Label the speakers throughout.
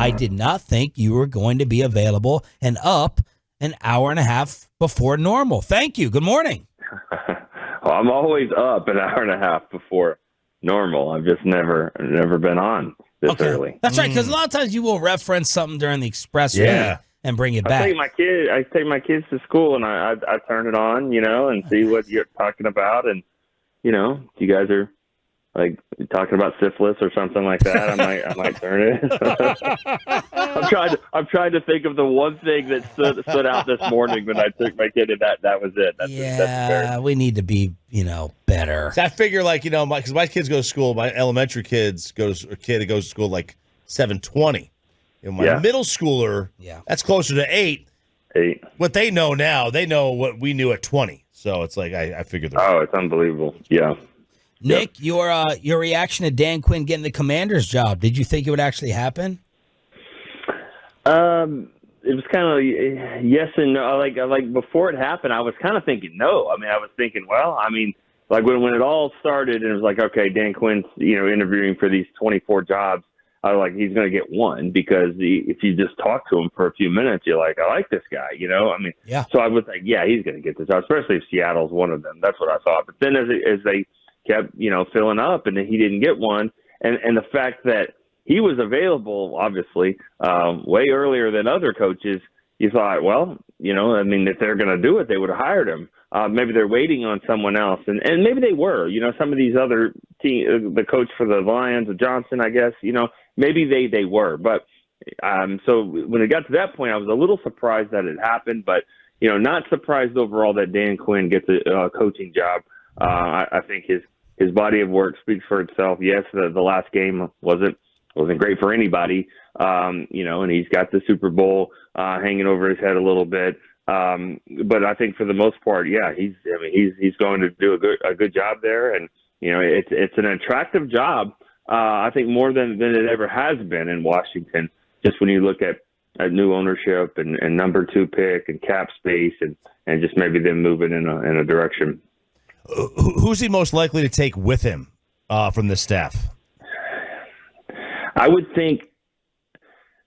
Speaker 1: I did not think you were going to be available and up an hour and a half before normal. Thank you. Good morning.
Speaker 2: Well, I'm always up an hour and a half before normal. I've just never been on this early.
Speaker 1: That's right, because a lot of times you will reference something during the expressway and bring it back.
Speaker 2: I take my kids to school, and I turn it on, and see what you're talking about. And, if you guys are, like, talking about syphilis or something like that, I might turn it. I'm trying to think of the one thing that stood out this morning when I took my kid, and that was it. That's
Speaker 1: we need to be, better.
Speaker 3: So I figure, because my kids go to school, my elementary kid goes to school like 7:20. And my middle schooler, that's closer to 8. What they know now, they know what we knew at 20. So it's like I figured.
Speaker 2: It's unbelievable. Yeah.
Speaker 1: Nick, your reaction to Dan Quinn getting the Commander's job, did you think it would actually happen?
Speaker 2: It was kind of yes and no. Like before it happened, I was kind of thinking no. I was thinking, like when it all started, and it was like, okay, Dan Quinn's interviewing for these 24 jobs. I was like, he's going to get one, because if you just talk to him for a few minutes, you're like, I like this guy, So I was like, yeah, he's going to get this job, especially if Seattle's one of them. That's what I thought. But then as they kept, filling up, and then he didn't get one, and the fact that he was available, obviously, way earlier than other coaches, you thought, if they're going to do it, they would have hired him. Maybe they're waiting on someone else, and maybe they were. Some of these other the coach for the Lions, Johnson, I guess, maybe they were. But so when it got to that point, I was a little surprised that it happened, but not surprised overall that Dan Quinn gets a coaching job. I think his body of work speaks for itself. Yes, the last game wasn't great for anybody, and he's got the Super Bowl hanging over his head a little bit. But I think for the most part, he's going to do a good job there, and it's an attractive job. I think more than it ever has been in Washington. Just when you look at new ownership and number 2 pick and cap space and just maybe them moving in a direction.
Speaker 3: Who's he most likely to take with him from the staff?
Speaker 2: I would think.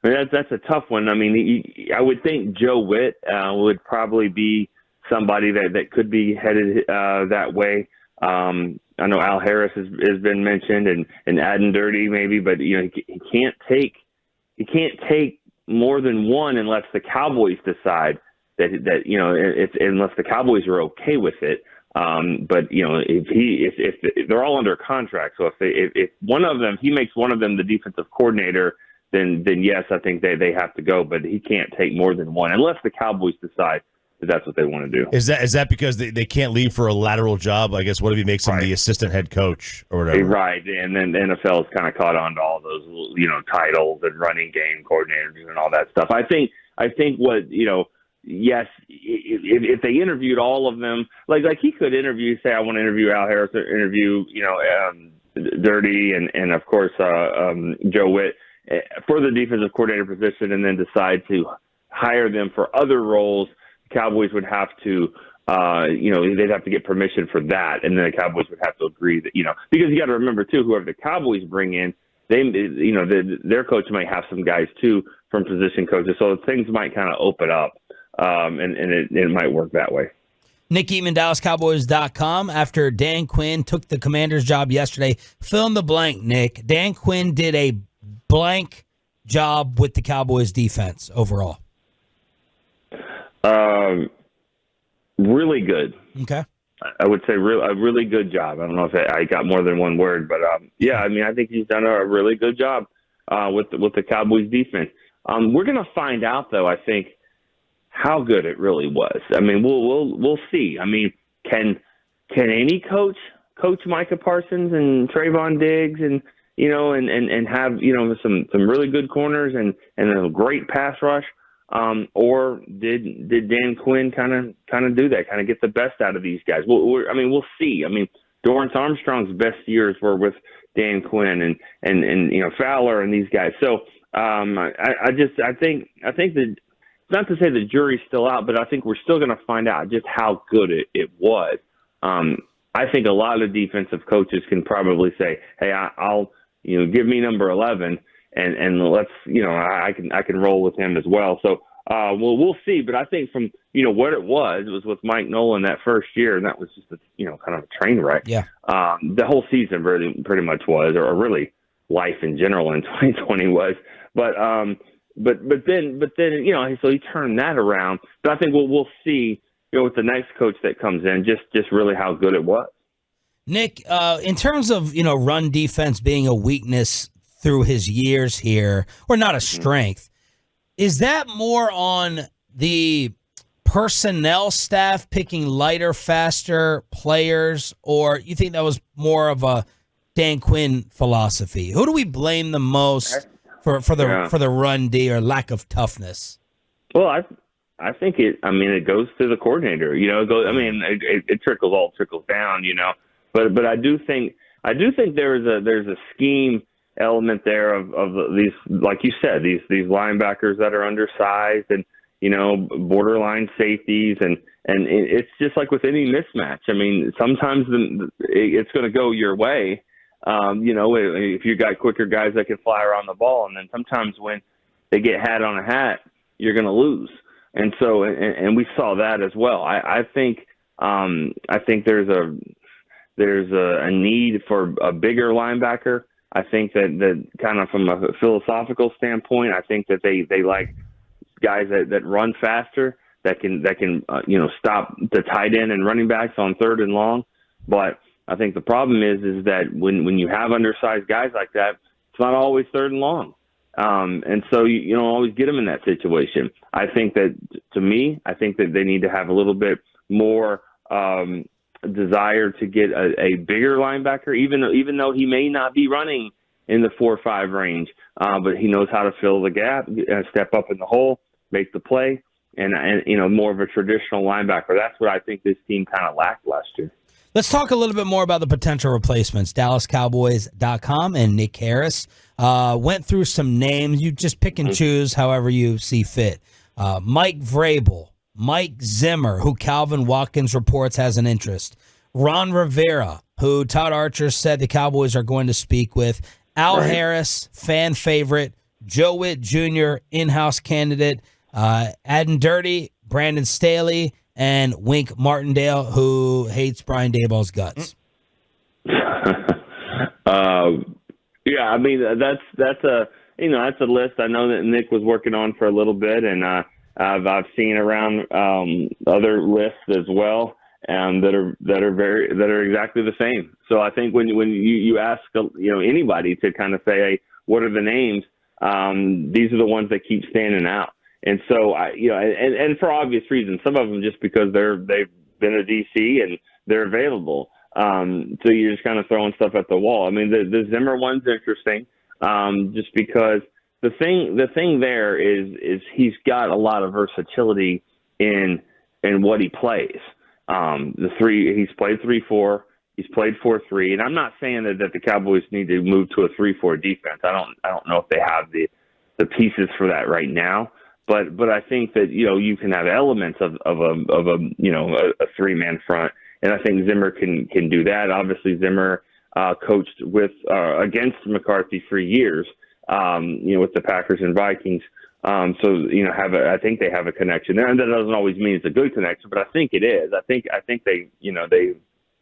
Speaker 2: That's a tough one. I would think Joe Witt would probably be somebody that could be headed that way. I know Al Harris has been mentioned, and Aden Dirty maybe, but he can't take more than one unless the Cowboys decide that unless the Cowboys are okay with it. But if they're all under contract, so if one of them, he makes one of them the defensive coordinator, then yes, I think they have to go. But he can't take more than one unless the Cowboys decide that that's what they want to do.
Speaker 3: Is that because they can't leave for a lateral job? I guess what if he makes him the assistant head coach or whatever?
Speaker 2: Right, and then the NFL's kind of caught on to all those titles and running game coordinators and all that stuff. I think what yes, if they interviewed all of them, like he could interview, say, I want to interview Al Harris, or interview, Dirty and of course, Joe Witt for the defensive coordinator position, and then decide to hire them for other roles. Cowboys would have to, they'd have to get permission for that. And then the Cowboys would have to agree that, because you got to remember too, whoever the Cowboys bring in, their coach might have some guys too from position coaches. So things might kind of open up. And it might work that way.
Speaker 1: Nick Eatman, DallasCowboys.com. After Dan Quinn took the Commander's job yesterday, fill in the blank, Nick. Dan Quinn did a blank job with the Cowboys defense overall.
Speaker 2: Really good.
Speaker 1: Okay.
Speaker 2: I would say a really good job. I don't know if I got more than one word, but I think he's done a really good job with the Cowboys defense. We're going to find out, though, I think, how good it really was. We'll see. Can any coach Micah Parsons and Trayvon Diggs and have some really good corners and a great pass rush? Or did Dan Quinn kind of do that, kind of get the best out of these guys? We'll see. Dorrance Armstrong's best years were with Dan Quinn and Fowler and these guys. So I think that, not to say the jury's still out, but I think we're still going to find out just how good it was. I think a lot of defensive coaches can probably say, hey, I'll give me number 11. and let's, I can roll with him as well. So we'll see. But I think from what it was with Mike Nolan that first year, and that was just kind of a train wreck.
Speaker 1: Yeah.
Speaker 2: The whole season pretty much was, or really life in general in 2020 was. But then so he turned that around. But I think we'll see with the next coach that comes in just really how good it was.
Speaker 1: Nick, in terms of run defense being a weakness through his years here, or not a strength, is that more on the personnel staff picking lighter, faster players, or you think that was more of a Dan Quinn philosophy? Who do we blame the most for the run D or lack of toughness?
Speaker 2: Well, I think it goes to the coordinator. It trickles down. But I do think there's a scheme element there of these, like you said, these linebackers that are undersized and borderline safeties, and it's just like with any mismatch. I mean, sometimes it's going to go your way. If you got quicker guys that can fly around the ball, and then sometimes when they get hat on a hat, you're going to lose. And so, and we saw that as well. I think there's a need for a bigger linebacker. I think that kind of from a philosophical standpoint, I think that they like guys that run faster, that can stop the tight end and running backs on third and long. But I think the problem is that when you have undersized guys like that, it's not always third and long. And so you don't always get them in that situation. I think that, to me, that they need to have a little bit more desire to get a bigger linebacker, even though he may not be running in the 4-5 range, but he knows how to fill the gap, step up in the hole, make the play, and more of a traditional linebacker. That's what I think this team kind of lacked last year.
Speaker 1: Let's talk a little bit more about the potential replacements. DallasCowboys.com and Nick Harris went through some names. You just pick and choose however you see fit. Mike Vrabel, Mike Zimmer, who Calvin Watkins reports has an interest. Ron Rivera, who Todd Archer said the Cowboys are going to speak with. Al Harris, fan favorite. Joe Witt Jr., in-house candidate. Adden Dirty, Brandon Staley, and Wink Martindale, who hates Brian Daboll's guts.
Speaker 2: Yeah, I mean that's a list I know that Nick was working on for a little bit, and I've seen around other lists as well, that are exactly the same. So I think when you ask anybody to kind of say, hey, what are the names? These are the ones that keep standing out. And so and for obvious reasons, some of them just because they've been a DC and they're available. So you're just kind of throwing stuff at the wall. I mean, the Zimmer one's interesting, just because the thing there is he's got a lot of versatility in what he plays. He's played 3-4, he's played 4-3, and I'm not saying that the Cowboys need to move to a 3-4 defense. I don't know if they have the pieces for that right now. But I think that you can have elements of a 3-man front, and I think Zimmer can do that. Obviously, Zimmer coached with against McCarthy for years, with the Packers and Vikings. So I think they have a connection there, and that doesn't always mean it's a good connection, but I think it is. I think they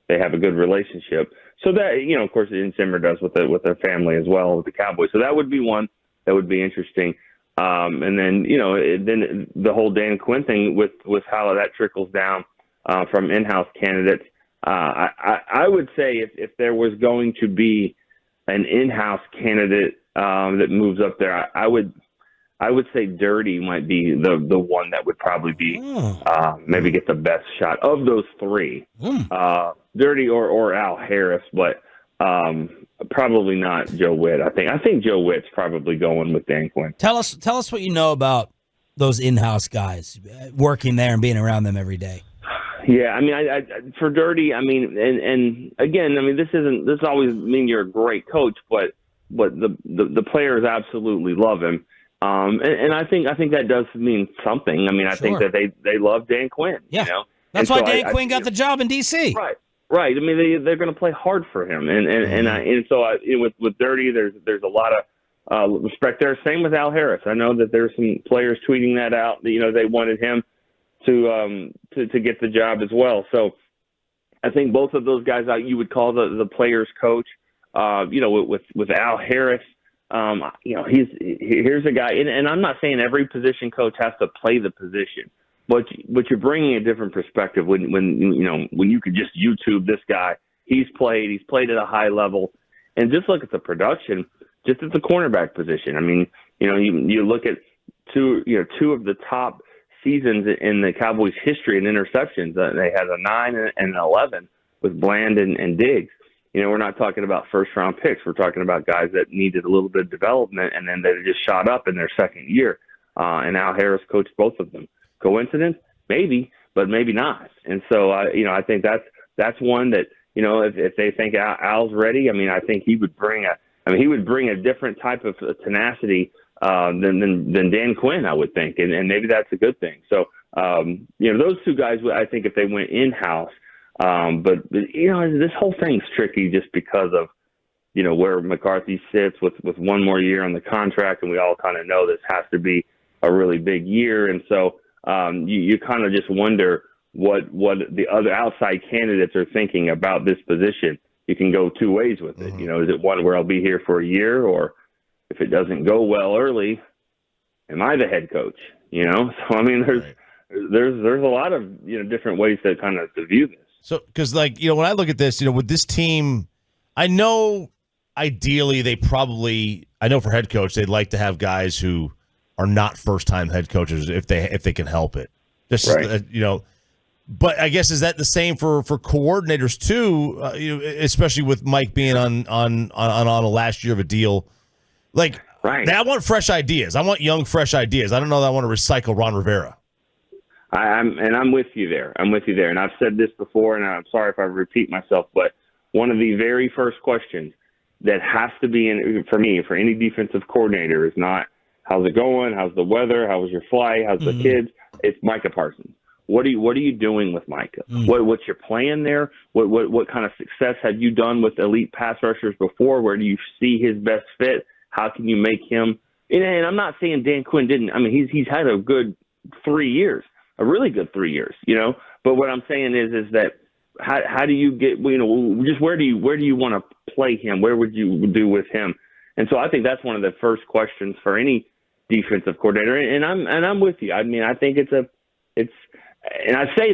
Speaker 2: they have a good relationship. So that of course, Zimmer does with their family as well with the Cowboys. So that would be one that would be interesting. And then, then the whole Dan Quinn thing with how that trickles down from in-house candidates. I would say if there was going to be an in-house candidate that moves up there, I would say Dirty might be the one that would probably be maybe get the best shot of those three. Dirty or Al Harris, but probably not Joe Witt. I think Joe Witt's probably going with Dan Quinn.
Speaker 1: Tell us what you know about those in-house guys working there and being around them every day.
Speaker 2: Yeah, I mean, I for Dirty, I mean, and again, I mean, this always mean you're a great coach, but the players absolutely love him. And I think that does mean something. I mean, I think that they love Dan Quinn.
Speaker 1: Yeah, that's why Dan Quinn got the job in D.C.
Speaker 2: Right. I mean, they're going to play hard for him, and so with Dirty, there's a lot respect there. Same with Al Harris. I know that there's some players tweeting that out. That, they wanted him to get the job as well. So I think both of those guys out you would call the players coach. With Al Harris, here's a guy, and I'm not saying every position coach has to play the position, but you're bringing a different perspective when you could just YouTube this guy. He's played at a high level, and just look at the production, just at the cornerback position. I mean, you look at two of the top seasons in the Cowboys' history in interceptions. They had a 9 and an 11 with Bland and Diggs. We're not talking about first-round picks. We're talking about guys that needed a little bit of development, and then they just shot up in their second year. And Al Harris coached both of them. Coincidence? Maybe, but maybe not. And so, I think that's one that, if they think Al's ready, I think he would bring a different type of tenacity than Dan Quinn, I would think, and maybe that's a good thing. So, those two guys, I think, if they went in-house. But this whole thing's tricky just because of, where McCarthy sits with one more year on the contract, and we all kind of know this has to be a really big year. And so you kind of just wonder what the other outside candidates are thinking about this position. You can go two ways with it. Is it one where I'll be here for a year, or if it doesn't go well early, am I the head coach? So there's a lot of different ways to kind of to view this.
Speaker 3: So, because when I look at this, with this team, I know ideally I know for head coach, they'd like to have guys who are not first-time head coaches if they can help it. Just
Speaker 2: right.
Speaker 3: But I guess is that the same for coordinators too? Especially with Mike being on a last year of a deal. Right. I want fresh ideas. I want young, fresh ideas. I don't know that I want to recycle Ron Rivera.
Speaker 2: I'm with you there. And I've said this before, and I'm sorry if I repeat myself, but one of the very first questions that has to be in for me, for any defensive coordinator, is not how's it going, how's the weather, how was your flight, how's the kids. It's Micah Parsons. What are you doing with Micah? What's your plan there? What kind of success have you done with elite pass rushers before? Where do you see his best fit? How can you make him? And I'm not saying Dan Quinn didn't. He's had a good 3 years. A really good 3 years, But what I'm saying is that how do you get, just where do you want to play him? Where would you do with him? And so I think that's one of the first questions for any defensive coordinator. And I'm with you. I think and I say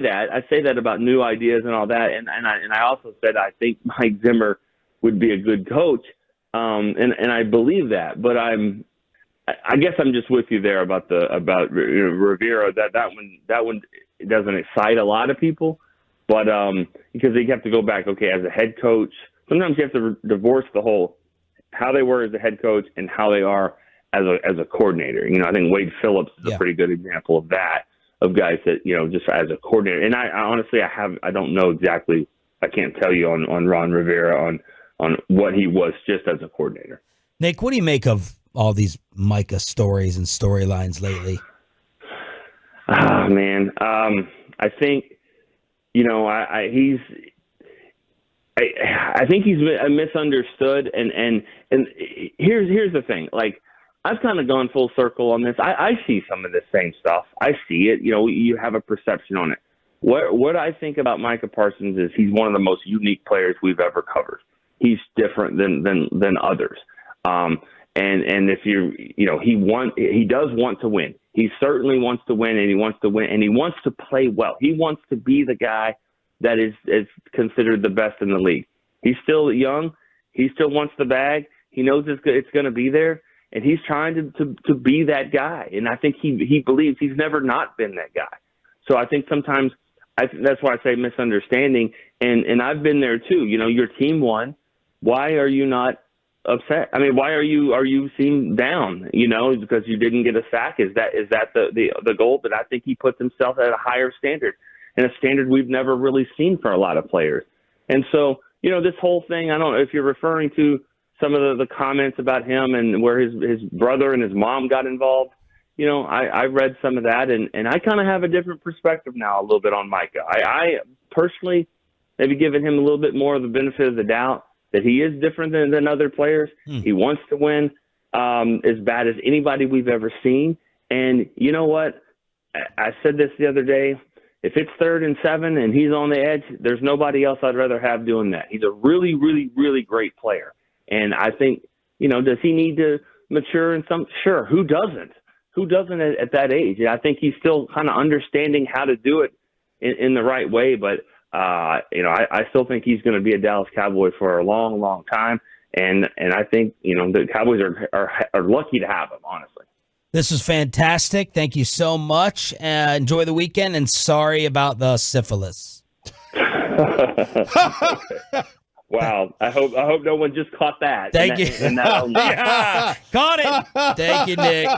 Speaker 2: that about new ideas and all that. And I also said I think Mike Zimmer would be a good coach. And I believe that, but I guess I'm just with you there about Rivera. That one doesn't excite a lot of people, but because they have to go back. Okay, as a head coach, sometimes you have to divorce the whole how they were as a head coach and how they are as a coordinator. I think Wade Phillips is a pretty good example of that, of guys that just as a coordinator. And I honestly I don't know exactly. I can't tell you on Ron Rivera on what he was just as a coordinator.
Speaker 1: Nick, what do you make of all these Micah stories and storylines lately?
Speaker 2: Oh, man. I think, I think he's misunderstood. And here's the thing. I've kind of gone full circle on this. I see some of the same stuff. I see it. You have a perception on it. What I think about Micah Parsons is he's one of the most unique players we've ever covered. He's different than others. And if he does want to win. He certainly wants to win, and he wants to play well. He wants to be the guy that is considered the best in the league. He's still young. He still wants the bag. He knows it's going to be there, and he's trying to be that guy. And I think he believes he's never not been that guy. So I think sometimes that's why I say misunderstanding. And I've been there too. Your team won. Why are you not upset? Why are you seem down? Because you didn't get a sack. Is that the goal? But I think he puts himself at a higher standard, and a standard we've never really seen for a lot of players. And so, this whole thing, I don't know if you're referring to some of the comments about him and where his brother and his mom got involved. I read some of that, and I kind of have a different perspective now a little bit on Micah. I personally maybe given him a little bit more of the benefit of the doubt, that he is different than other players. He wants to win. as bad as anybody we've ever seen. And you know what? I said this the other day. If it's 3rd and 7 and he's on the edge, there's nobody else I'd rather have doing that. He's a really, really, really great player. And I think, does he need to mature in some? Sure. Who doesn't? Who doesn't at that age? And I think he's still kind of understanding how to do it in the right way. But, I still think he's going to be a Dallas Cowboy for a long, long time. And I think, the Cowboys are lucky to have him, honestly.
Speaker 1: This was fantastic. Thank you so much. Enjoy the weekend, and sorry about the syphilis.
Speaker 2: Wow. I hope no one just caught that.
Speaker 1: Thank you.
Speaker 2: Yeah.
Speaker 1: Caught it. Thank you, Nick.